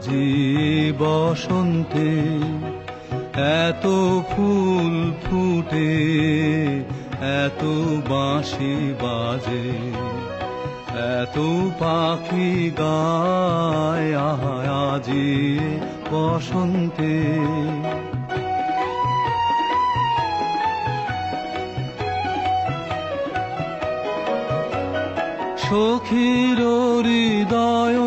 আজি বসন্তে এত ফুল ফুটে, এত বাঁশি বাজে, এত পাখি গায় আজি বসন্তে। সখীর হৃদয়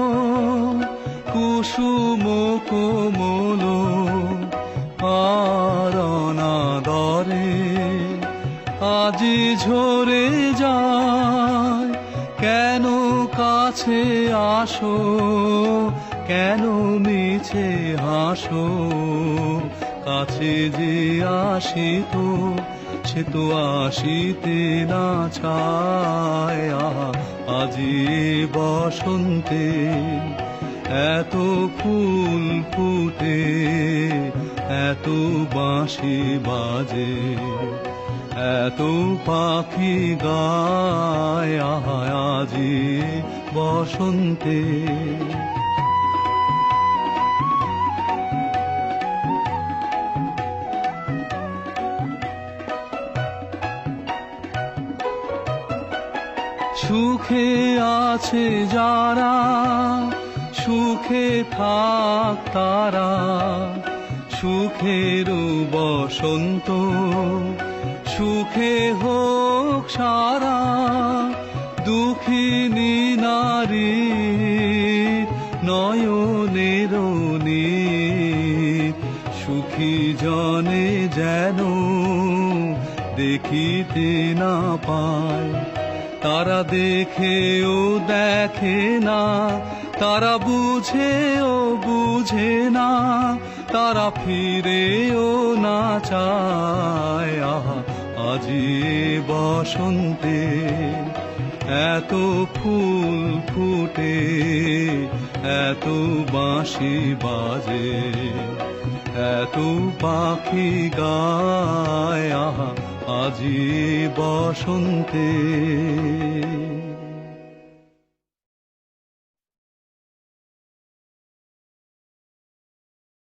কুসুম কোমল আর অনাদরে আজি ঝরে যায়। কেন কাছে আসো, কেন মিছে হাসো, কাছে যে আসিত সে তো আসিতে না চায়। আজি বসন্তে এত ফুল ফুটে, এত বাঁশি বাজে, এত পাখি গায় আজি বসন্তে। সুখে আছে যারা, সুখে থাক তারা, সুখের বসন্ত সুখে হোক সারা। দুঃখিনী নারী নয়নের নীর, সুখী জনে যেন দেখিতে না পায়। তারা দেখেও দেখে না, তারা বুঝেও বুঝে না, তারা ফিরেও না চায়। আজি বসন্তে এত ফুল ফুটে, এত বাঁশি বাজে, এত পাখি গায় আজি বসন্তে।